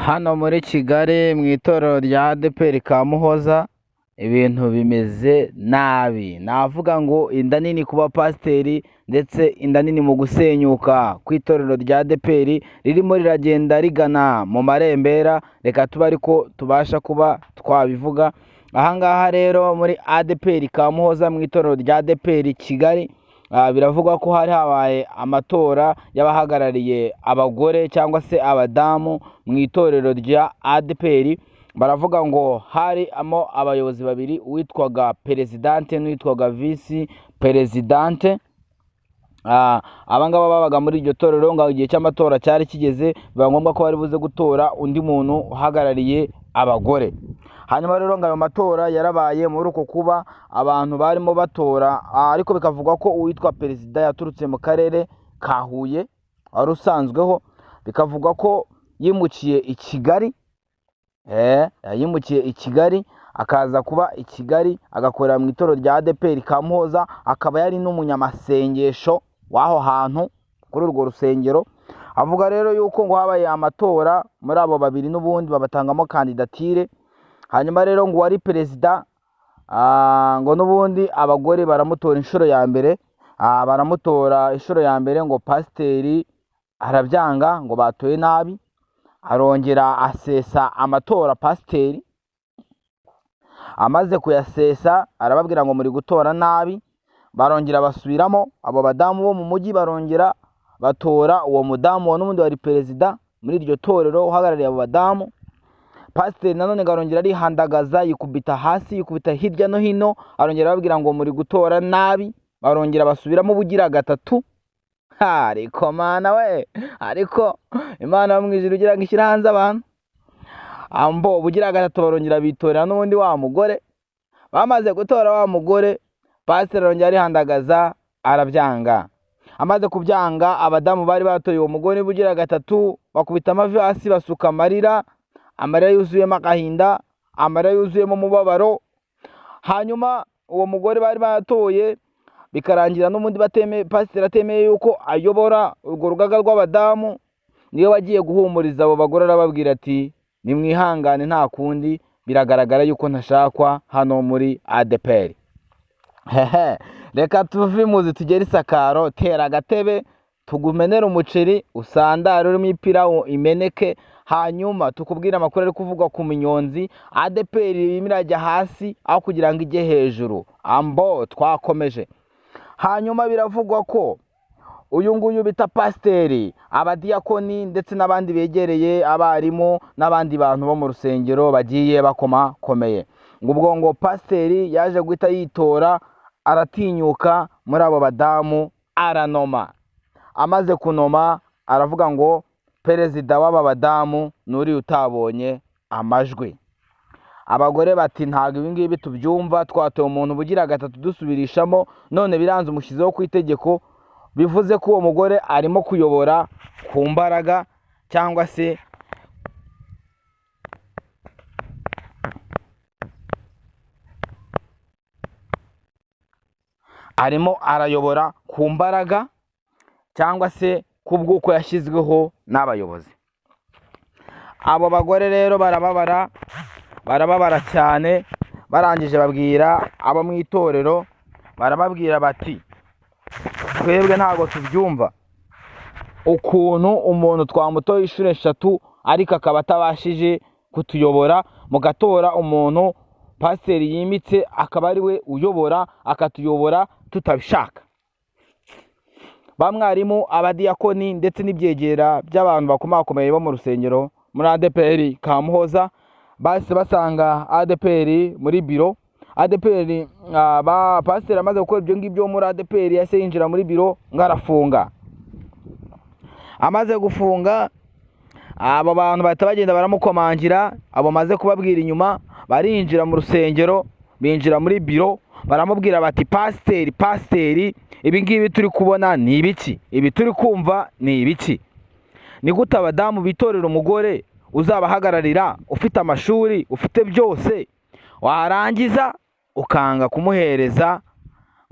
Hano muri Kigali mu itorero rya ADEPR Kamuhoza ibintu bimeze nabi, navuga ngo inda nini ku bapasiteri ndetse inda nini mu gusenyuka kw'itorero rya ADEPR ririmo riragenda rigana mu marembera. Reka tuba ariko tubasha kuba twabivuga. Ahangaha rero muri ADEPR Kamuhoza mu itorero rya ADEPR Kigali, biravugwa ko hari habaye amatora y'abahagarariye abagore cyangwa se abadamu mu itorero rya ADEPR. Baravuga ngo harimo abayobozi babiri, uwitwaga perezidante n'uwitwaga visi perezidante. Abangaba babaga muri iryo torero ngo igihe cy'amatora cyari kigeze, biba ngombwa ko bari buze gutora undi muntu uhagarariye abagore. Hanyuma rero ngo ayo matora yarabaye muri uko kuba abantu barimo batora, ariko bikavugwa ko uwitwa perezida yaturutse mu karere ka Huye wari usanzweho, bikavugwa ko yimukiye i Kigali, yimukiye i Kigali akaza kuba i Kigali agakorera mu itorero rya ADEPR Kamuhoza, akaba yari n'umunyamasengesho w'aho hantu kuri urwo rusengero. Avuga rero yuko ngo habaye amatora muri abo babiri n'ubundi babatangamo kandidatire. Hanyuma rero ngo wari perezida, ngo n'ubundi abagore baramutora inshuro ya mbere, baramutora inshuro ya mbere ngo pasiteri arabyanga, ngo batoye nabi. Arongera asesa amatora pasiteri, amaze kuyasesa arababwira ngo muri gutora nabi. Barongera basubiramo, abo badamu bo mu mujyi barongera batora uwo mudamu n'ubundi wari perezida muri iryo torero uhagarariye abo badamu. Pasiteri nanone arongera arihandagaza, yikubita hasi, yikubita hirya no hino, arongera arababwira ngo muri gutora nabi. Barongera basubiramo ubugira gatatu. Ariko mana we, ariko Imana yo mu ijuru ugira ngo ishyire hanze abantu. Ubugira gatatu barongera bitorera n'ubundi wa mugore. Bamaze gutora wa mugore, pasiteri arongera arihandagaza arabyanga. Amaze kubyanga, abadamu bari batoye uwo mugore bugira gatatu bakubita amavi hasi, basuka amarira yuzuyemo agahinda, amarira yuzuyemo umubabaro. Hanyuma uwo mugore bari batoye bikarangira n'ubundi pasiteri atemeye yuko ayobora urwo rugaga rw'abadamu. Niyo wagiye guhumuriza abo bagore arababwira ati nimwihangane, nta kundi, biragaragara yuko ntashakwa hano muri ADEPR. Reka tuve muzi tugere isakaro, tera agatebe tugumenera umuceri usandare urimo ipirawu imeneke, hanyuma tukubwira amakuru ari kuvugwa ku minyonzi. ADEPR irimo irajya hasi aho kugira ngo ijye hejuru. Twakomeje. Hanyuma biravugwa ko uyu nguyu bita pasiteri, abadiyakoni ndetse n'abandi begereye abarimu n'abandi bantu bo mu rusengero bagiye bakomakomeye. Ubwo ngo pasiteri yaje guhita yitora, aratinyuka muri abo badamu aranoma. Amaze kunoma aravuga ngo perezida w'aba badamu nuri utabonye amajwi. Abagore bati ntabwo ibi ngibi tubyumva, twatoye umuntu bugira gatatu dusubirishamo, none biranze umushyizeho ku itegeko. Bivuze ko uwo mugore arimo kuyobora ku mbaraga, cyangwa se arimo arayobora ku mbaraga, cyangwa se ku bw'uko yashyizweho n'abayobozi. Abo bagore rero barababara cyane. Barangije babwira abo mu itorero, barababwira bati twebwe ntabwo tubyumva ukuntu umuntu twamutoye inshuro eshatu ariko akaba atabashije kutuyobora, mugatora umuntu pasiteri yimitse akaba ari we uyobora, akatuyobora tutabishaka. Bamwarimu, abadiyakoni ndetse n'ibyegera by'abantu bakomakomeye bo mu rusengero muri ADEPR Kamuhoza bahise basanga ADEPR muri biro. ADEPR pasiteri amaze gukora ibyo ngibyo muri ADEPR yahise yinjira muri biro ngo arafunga. Amaze gufunga, abo bantu bahita bagenda baramukomangira. Abo maze kubabwira inyuma barinjira mu rusengero, binjira muri biro, baramubwira bati pasiteri, ibi ngibi turi kubona ni ibiki? Ibi turi kumva ni ibiki? Ni gute abadamu bitorera umugore uzabahagararira, ufite amashuri, ufite byose, warangiza ukanga kumuhereza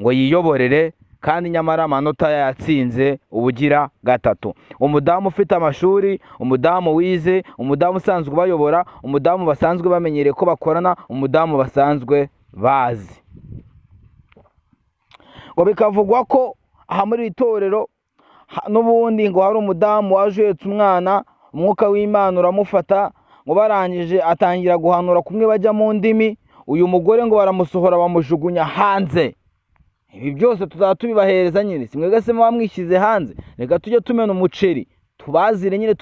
ngo yiyoborere kandi nyamara amanota yatsinze ubugira gatatu. Umudamu ufite amashuri, umudamu wize, umudamu usanzwe ubayobora, umudamu basanzwe bamenyereye ko bakorana, umudamu basanzwe bazi. Ngo bikavugwa ko aha muri iri torero n'ubundi ngo hari umudamu waje uhetse umwana, umwuka w'Imana uramufata, ngo barangije atangira guhanura kumwe bajya mu ndimi, uyu mugore ngo baramusohora bamujugunya hanze. Ibi byose tuzaba tubibahereza nyine, si mwebwe se muba mwishyize hanze, reka tujye tumena umuceri tubazire nyine,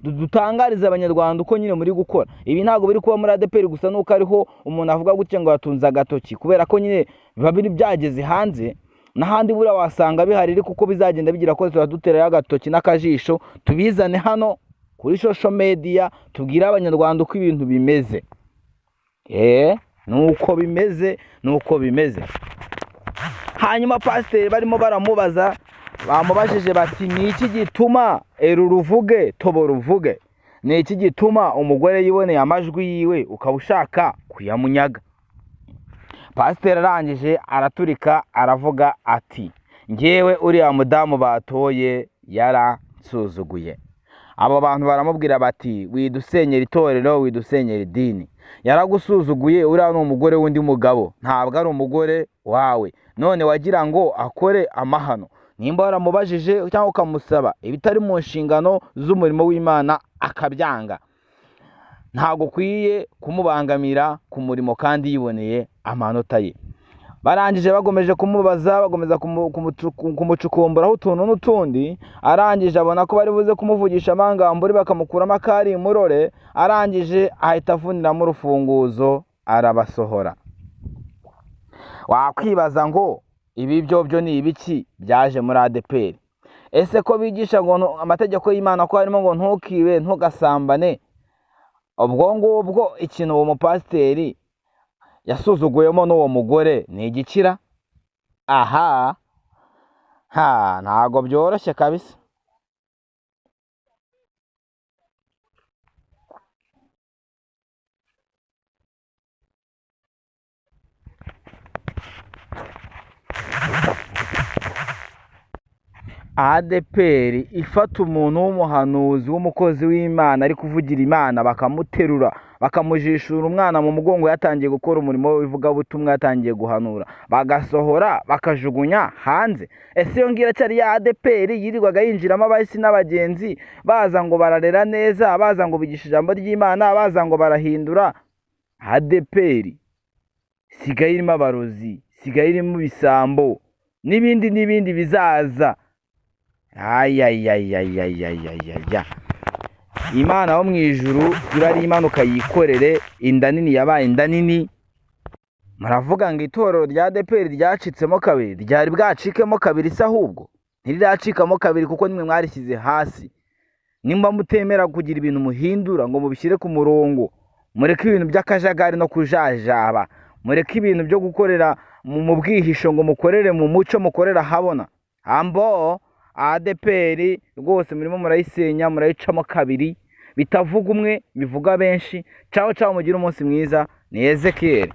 dutangarize abanyarwanda uko nyine muri gukora. Ibi ntabwo biri kuba muri ADEPR gusa, nuko ariho umuntu avuga gutya ngo yatunze agatoki, kubera ko nyine biba biri byageze hanze, n'ahandi buriya wasanga bihari, ariko uko bizagenda bigira ko turaduterayo agatoki n'akajisho, tubizane hano kuri social media, tubwire abanyarwanda uko ibintu bimeze. Nuko bimeze. Hanyuma pasiteri barimo baramubaza, bamubajije bati ni iki gituma ruvuge tobo ruvuge, ni iki gituma umugore yiboneye amajwi yiwe ukaba ushaka kuyamunyaga? Pasiteri arangije araturika aravuga ati, ngewe uriya mudamu batoye yaransuzuguye. Abo bantu baramubwira bati, widusenyera itorero, widusenyera idini, yaragusuzuguye, uriya ni umugore w'undi mugabo, ntabwo ari umugore wawe, none wagira ngo akore amahano. Nimba waramubajije cyangwa ukamusaba ibitari mu nshingano z'umurimo w'Imana akabyanga, ntabwo ukwiye kumubangamira ku murimo kandi yiboneye amanota ye. Barangije bagomeje kumubaza, bagomeza kumucukumburaho utuntu n'utundi, arangije abona ko bari buze kumuvugisha amangamburi bakamukuramo akari murore, arangije ahita avuniramo urufunguzo arabasohora. Wakwibaza ngo ibi byo ni ibiki byaje muri ADEPR? Ese ko bigisha ngo amategeko y'Imana ko harimo ngo ntukibe, ntugasambane, ubwo ngubwo ikintu uwo mupasiteri yasuzuguyemo n'uwo mugore ni igikira? Ntago byoroshye kabisa. ADEPR ifata umuntu w'umuhanuzi w'umukozi w'Imana ari kuvugira Imana, bakamuterura bakamujishura umwana mu mugongo, yatangiye gukora umurimo w'ivugabutumwa, yatangiye guhanura, bagasohora bakajugunya hanze. Ese iyo ngira cyari ya ADEPR yirirwaga yinjiramo abahisi n'abagenzi, baza ngo bararera neza, baza ngo bigisha ijambo ry'Imana, baza ngo barahindura? ADEPR sigaye irimo abarozi, sigaye irimo ibisambo n'ibindi bizaza. Imana wo mu ijuru irari imanuka yikorere, inda nini yabaye inda nini. Muravuga ngo itorero rya ADEPR ryacitsemo kabiri, ryari bwacikemo kabiri se? Ahubwo ntiriracikamo kabiri, kuko nimwe mwarishyize hasi. Nimba mutemera kugira ibintu muhindura ngo mubishyire ku murongo, mureke ibintu by'akajagari no kujajaba, mureke ibintu byo gukorera mu bwihisho ngo mukorere mu muco, mukorera habona. ADEPR rwose murimo murayisenya, murayicamo kabiri, bitavuga umwe bivuga benshi. Ciao mugire umunsi mwiza. Ni Ezekiel.